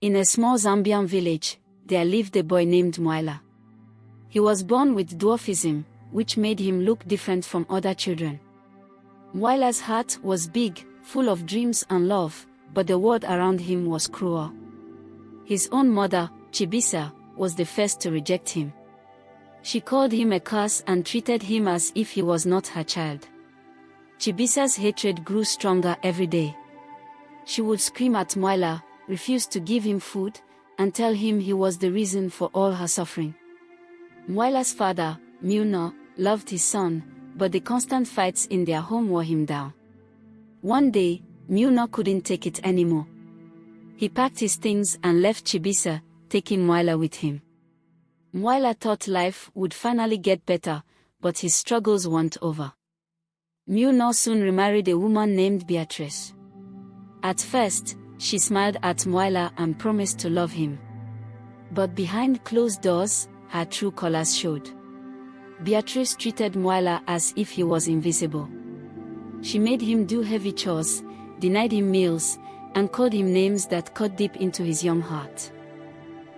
In a small Zambian village, there lived a boy named Mwila. He was born with dwarfism, which made him look different from other children. Mwila's heart was big, full of dreams and love, but the world around him was cruel. His own mother, Chibisa, was the first to reject him. She called him a curse and treated him as if he was not her child. Chibisa's hatred grew stronger every day. She would scream at Mwila, refuse to give him food, and tell him he was the reason for all her suffering. Mwila's father, Mwila, loved his son, but the constant fights in their home wore him down. One day, Mwila couldn't take it anymore. He packed his things and left Chibisa, taking Mwila with him. Mwila thought life would finally get better, but his struggles weren't over. Mwila soon remarried a woman named Beatrice. At first, she smiled at Mwila and promised to love him. But behind closed doors, her true colors showed. Beatrice treated Mwila as if he was invisible. She made him do heavy chores, denied him meals, and called him names that cut deep into his young heart.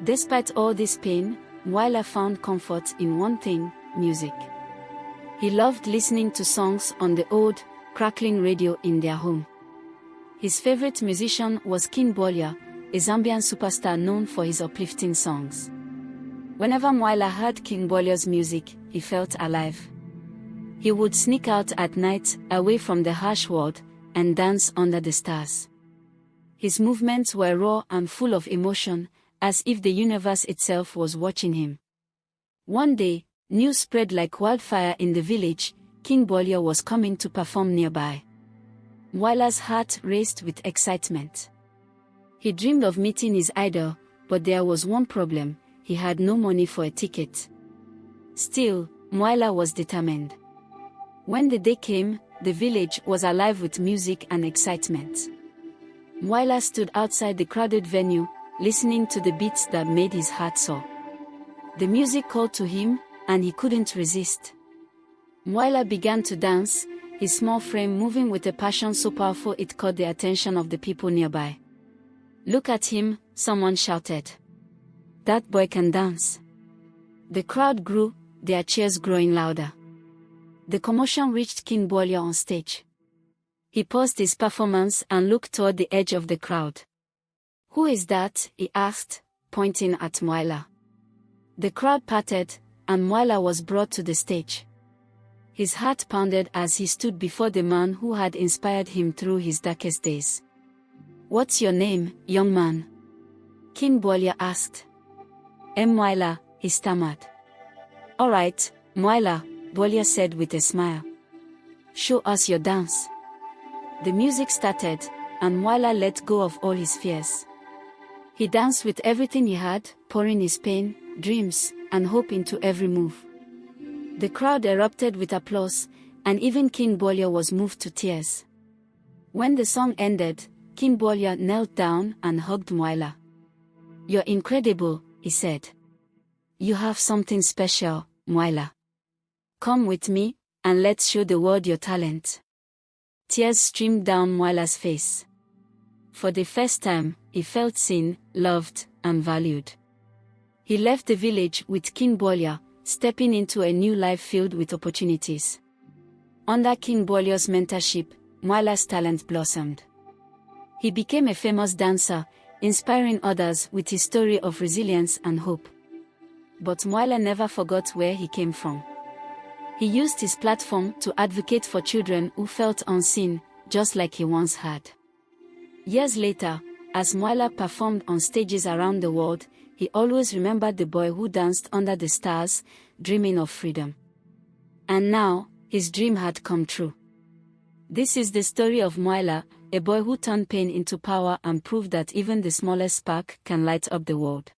Despite all this pain, Mwila found comfort in one thing: music. He loved listening to songs on the old, crackling radio in their home. His favorite musician was King Bolya, a Zambian superstar known for his uplifting songs. Whenever Mwila heard King Bolya's music, he felt alive. He would sneak out at night, away from the harsh world, and dance under the stars. His movements were raw and full of emotion, as if the universe itself was watching him. One day, news spread like wildfire in the village: King Bolya was coming to perform nearby. Mwila's heart raced with excitement. He dreamed of meeting his idol, but there was one problem: he had no money for a ticket. Still, Mwila was determined. When the day came, the village was alive with music and excitement. Mwila stood outside the crowded venue, listening to the beats that made his heart soar. The music called to him, and he couldn't resist. Mwila began to dance, his small frame moving with a passion so powerful it caught the attention of the people nearby. "Look at him," someone shouted. "That boy can dance." The crowd grew, their cheers growing louder. The commotion reached King Bolya on stage. He paused his performance and looked toward the edge of the crowd. "Who is that?" he asked, pointing at Mwila. The crowd parted, and Mwila was brought to the stage. His heart pounded as he stood before the man who had inspired him through his darkest days. "What's your name, young man?" King Bolya asked. "Mwila," he stammered. "All right, Mwila," Bolya said with a smile. "Show us your dance." The music started, and Mwila let go of all his fears. He danced with everything he had, pouring his pain, dreams, and hope into every move. The crowd erupted with applause, and even King Bolya was moved to tears. When the song ended, King Bolya knelt down and hugged Mwila. "You're incredible," he said. "You have something special, Mwila. Come with me, and let's show the world your talent." Tears streamed down Mwila's face. For the first time, he felt seen, loved, and valued. He left the village with King Bolya, stepping into a new life filled with opportunities. Under King Bolya's mentorship, Mwila's talent blossomed. He became a famous dancer, inspiring others with his story of resilience and hope. But Mwila never forgot where he came from. He used his platform to advocate for children who felt unseen, just like he once had. Years later, as Mwila performed on stages around the world, he always remembered the boy who danced under the stars, dreaming of freedom. And now, his dream had come true. This is the story of Mwila, a boy who turned pain into power and proved that even the smallest spark can light up the world.